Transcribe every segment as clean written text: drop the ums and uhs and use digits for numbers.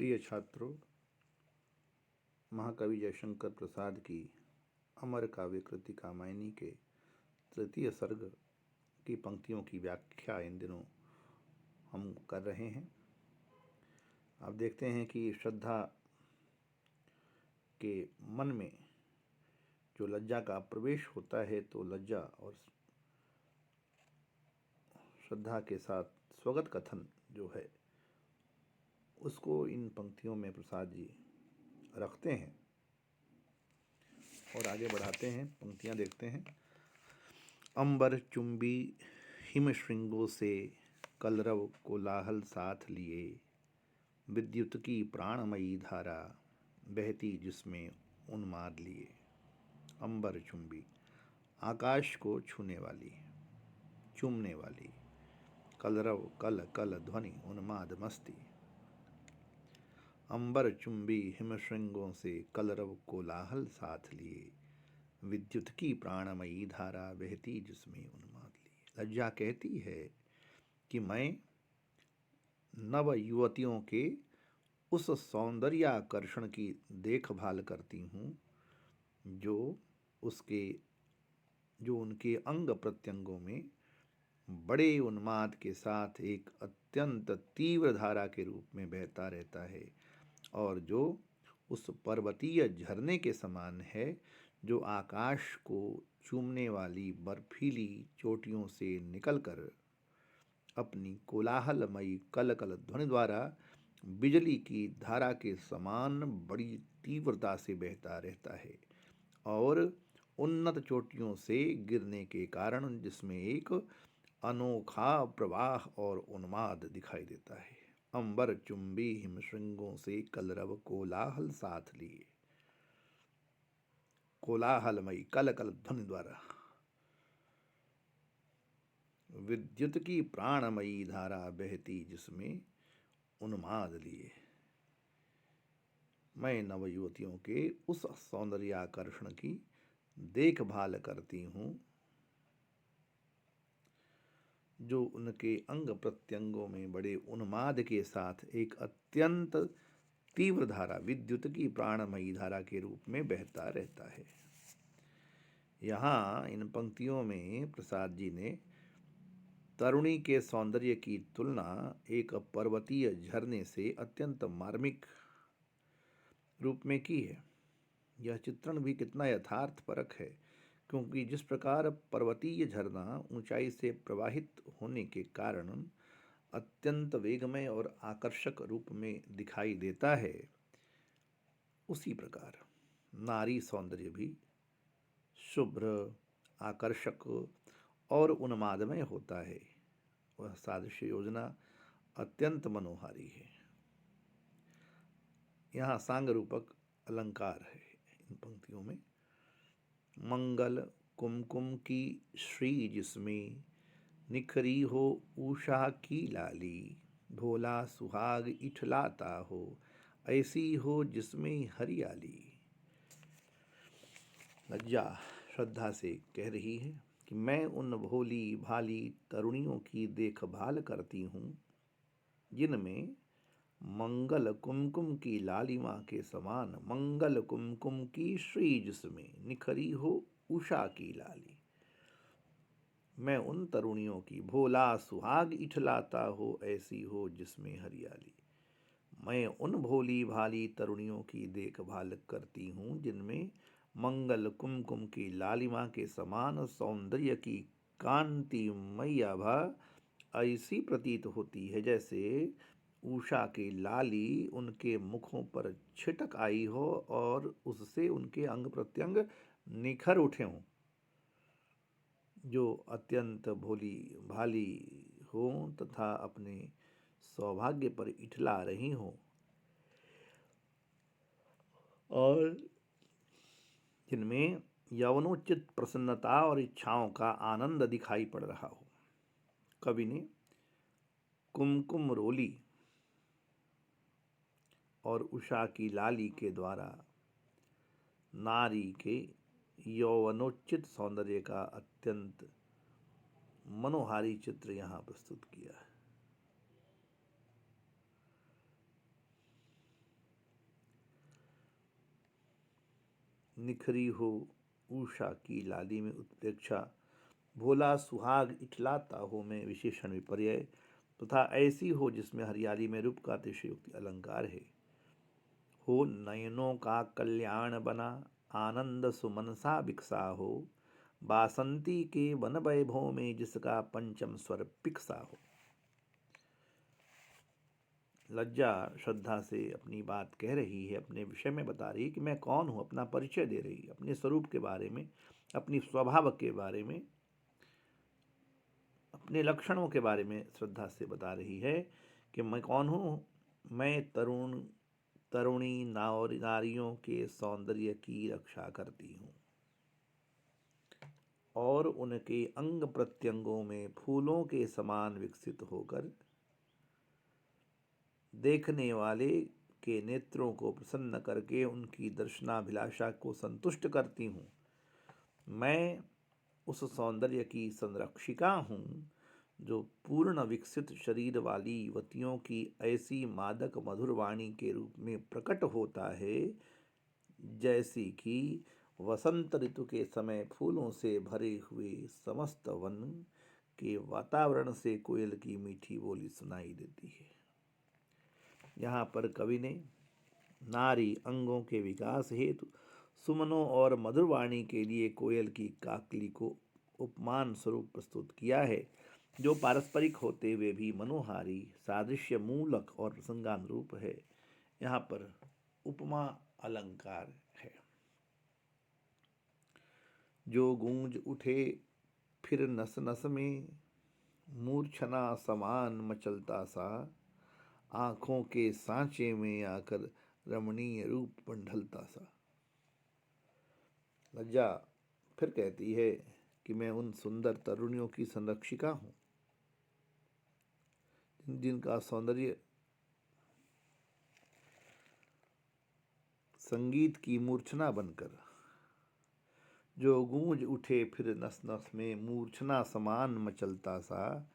प्रिय छात्रों, महाकवि जयशंकर प्रसाद की अमर काव्य कृति कामायनी के तृतीय सर्ग की पंक्तियों की व्याख्या इन दिनों हम कर रहे हैं। आप देखते हैं कि श्रद्धा के मन में जो लज्जा का प्रवेश होता है, तो लज्जा और श्रद्धा के साथ स्वगत कथन जो है उसको इन पंक्तियों में प्रसाद जी रखते हैं और आगे बढ़ाते हैं। पंक्तियां देखते हैं। अंबर चुंबी हिम श्रृंगों से कलरव कोलाहल साथ लिए, विद्युत की प्राणमयी धारा बहती जिसमें उन्माद लिए। अंबर चुंबी, आकाश को छूने वाली, चूमने वाली। कलरव कल कल ध्वनि उन्माद मस्ती। अंबर चुंबी हिम श्रृंगों से कलरव कोलाहल साथ लिए, विद्युत की प्राणमयी धारा बहती जिसमें उन्माद लिए। लज्जा कहती है कि मैं नव युवतियों के उस सौंदर्याकर्षण की देखभाल करती हूँ जो उनके अंग प्रत्यंगों में बड़े उन्माद के साथ एक अत्यंत तीव्र धारा के रूप में बहता रहता है, और जो उस पर्वतीय झरने के समान है जो आकाश को चूमने वाली बर्फीली चोटियों से निकलकर अपनी कोलाहलमयी कल कल ध्वनि द्वारा बिजली की धारा के समान बड़ी तीव्रता से बहता रहता है, और उन्नत चोटियों से गिरने के कारण जिसमें एक अनोखा प्रवाह और उन्माद दिखाई देता है। अंबर चुंबी हिम श्रृंगों से कलरव कोलाहल साथ लिए। कोलाहलमयी कल कल ध्वनि द्वारा विद्युत की प्राणमयी धारा बहती जिसमें उन्माद लिए। मैं नवयुवतियों के उस सौंदर्याकर्षण की देखभाल करती हूँ जो उनके अंग प्रत्यंगों में बड़े उन्माद के साथ एक अत्यंत तीव्र धारा, विद्युत की प्राणमयी धारा के रूप में बहता रहता है। यहाँ इन पंक्तियों में प्रसाद जी ने तरुणी के सौंदर्य की तुलना एक पर्वतीय झरने से अत्यंत मार्मिक रूप में की है। यह चित्रण भी कितना यथार्थपरक है, क्योंकि जिस प्रकार पर्वतीय झरना ऊंचाई से प्रवाहित होने के कारण अत्यंत वेगमय और आकर्षक रूप में दिखाई देता है, उसी प्रकार नारी सौंदर्य भी शुभ्र, आकर्षक और उन्मादमय होता है। वह सादृश्य योजना अत्यंत मनोहारी है। यहाँ सांग रूपक अलंकार है इन पंक्तियों में। मंगल कुमकुम की श्री जिसमें, निखरी हो उषा की लाली। भोला सुहाग इठलाता हो, ऐसी हो जिसमें हरियाली। लज्जा श्रद्धा से कह रही है कि मैं उन भोली भाली तरुणियों की देखभाल करती हूँ जिनमें मंगल कुमकुम की लालिमा के समान मंगल कुमकुम की श्री जिसमें, निखरी हो उषा की लाली। मैं उन तरुणियों की भोला सुहाग इठलाता हो, ऐसी हो जिसमें हरियाली। मैं उन भोली भाली तरुणियों की देखभाल करती हूँ जिनमें मंगल कुमकुम की लालिमा के समान सौंदर्य की कांतिमयी आभा ऐसी प्रतीत होती है जैसे उषा की लाली उनके मुखों पर छिटक आई हो और उससे उनके अंग प्रत्यंग निखर उठे हों, जो अत्यंत भोली भाली हों तथा अपने सौभाग्य पर इठला रही हों, और जिनमें यवनोचित प्रसन्नता और इच्छाओं का आनंद दिखाई पड़ रहा हो। कवि ने कुमकुम रोली और उषा की लाली के द्वारा नारी के यौवनोचित सौंदर्य का अत्यंत मनोहारी चित्र यहाँ प्रस्तुत किया है। निखरी हो उषा की लाली में उत्प्रेक्षा, भोला सुहाग इठलाता हो में विशेषण विपर्यय, तथा ऐसी हो जिसमें हरियाली में रूप का अतिशयोक्ति अलंकार है। हो नयनों का कल्याण बना, आनंद सुमनसा बिकसा हो, बासंती के वन वैभव में जिसका पंचम स्वर पिकसा हो। लज्जा श्रद्धा से अपनी बात कह रही है, अपने विषय में बता रही है कि मैं कौन हूँ, अपना परिचय दे रही है, अपने स्वरूप के बारे में, अपनी स्वभाव के बारे में, अपने लक्षणों के बारे में श्रद्धा से बता रही है कि मैं कौन हूँ। मैं तरुणी नारियों के सौंदर्य की रक्षा करती हूँ और उनके अंग प्रत्यंगों में फूलों के समान विकसित होकर देखने वाले के नेत्रों को प्रसन्न करके उनकी दर्शनाभिलाषा को संतुष्ट करती हूँ। मैं उस सौंदर्य की संरक्षिका हूँ जो पूर्ण विकसित शरीर वाली युवतियों की ऐसी मादक मधुर वाणी के रूप में प्रकट होता है जैसी कि वसंत ऋतु के समय फूलों से भरे हुए समस्त वन के वातावरण से कोयल की मीठी बोली सुनाई देती है। यहाँ पर कवि ने नारी अंगों के विकास हेतु सुमनों और मधुरवाणी के लिए कोयल की काकली को उपमान स्वरूप प्रस्तुत किया है, जो पारस्परिक होते हुए भी मनोहारी, सादृश्य मूलक और प्रसंगानुरूप है। यहाँ पर उपमा अलंकार है। जो गूंज उठे फिर नस नस में, मूर्छना समान मचलता सा, आँखों के सांचे में आकर रमणीय रूप पर ढलता सा। लज्जा फिर कहती है कि मैं उन सुंदर तरुणियों की संरक्षिका हूँ जिनका सौंदर्य संगीत की मूर्छना बनकर, जो गूंज उठे फिर नस नस में, मूर्छना समान मचलता सा,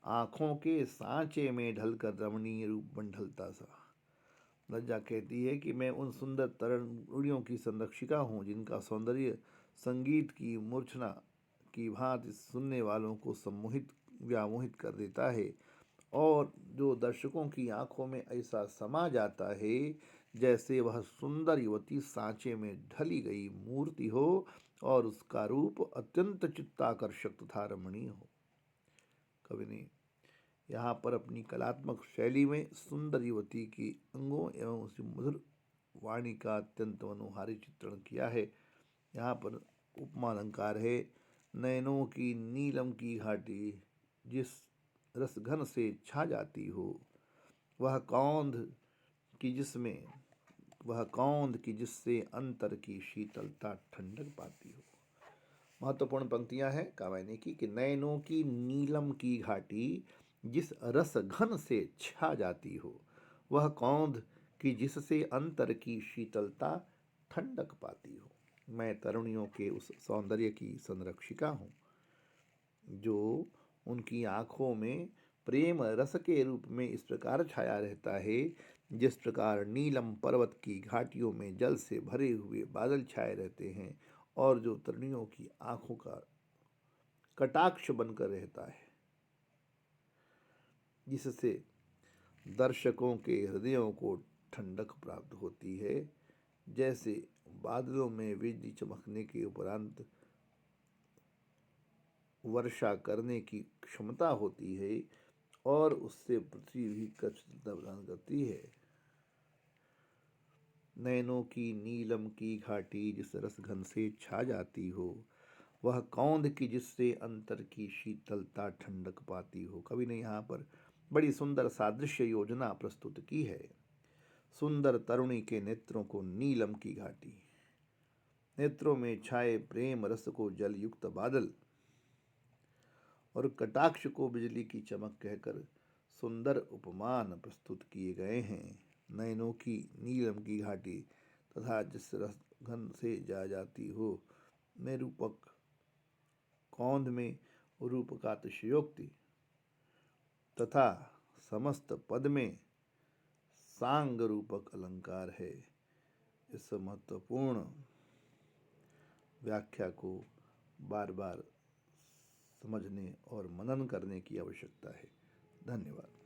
आँखों के सांचे में ढलकर रमणीय रूप बन ढलता सा। लज्जा कहती है कि मैं उन सुंदर तरुणियों की संरक्षिका हूँ जिनका सौंदर्य संगीत की मूर्छना की भांति सुनने वालों को सम्मोहित व्यामोहित कर देता है और जो दर्शकों की आंखों में ऐसा समा जाता है जैसे वह सुंदर युवती सांचे में ढली गई मूर्ति हो और उसका रूप अत्यंत चित्ताकर्षक तथा रमणीय हो। कवि ने यहाँ पर अपनी कलात्मक शैली में सुंदर युवती की अंगों एवं उसकी मधुर वाणी का अत्यंत मनोहारी चित्रण किया है। यहाँ पर उपमा अलंकार है। नयनों की नीलम की घाटी जिस रसघन से छा जाती हो, वह कौंध की जिससे अंतर की शीतलता ठंडक पाती हो। महत्वपूर्ण पंक्तियां हैं कामायनी की कि नयनों की नीलम की घाटी जिस रस घन से छा जाती हो, वह कौंध की जिससे अंतर की शीतलता ठंडक पाती हो। मैं तरुणियों के उस सौंदर्य की संरक्षिका हूँ जो उनकी आँखों में प्रेम रस के रूप में इस प्रकार छाया रहता है जिस प्रकार नीलम पर्वत की घाटियों में जल से भरे हुए बादल छाए रहते हैं और जो तरुणियों की आँखों का कटाक्ष बनकर रहता है, जिससे दर्शकों के हृदयों को ठंडक प्राप्त होती है, जैसे बादलों में बिजली चमकने के उपरांत वर्षा करने की क्षमता होती है और उससे पृथ्वी भी कष्टता प्रदान करती है। नैनों की नीलम की घाटी जिस रसघन से छा जाती हो, वह कौंध की जिससे अंतर की शीतलता ठंडक पाती हो। कवि ने यहाँ पर बड़ी सुंदर सादृश्य योजना प्रस्तुत की है। सुंदर तरुणी के नेत्रों को नीलम की घाटी, नेत्रों में छाए प्रेम रस को जल युक्त बादल और कटाक्ष को बिजली की चमक कहकर सुंदर उपमान प्रस्तुत किए गए हैं। नयनों की नीलम की घाटी तथा जिस रस घन से जा जाती हो में रूपक, कौंध में रूप का अतिशयोक्ति तथा समस्त पद में सांग रूपक अलंकार है। इस महत्वपूर्ण व्याख्या को बार बार समझने और मनन करने की आवश्यकता है। धन्यवाद।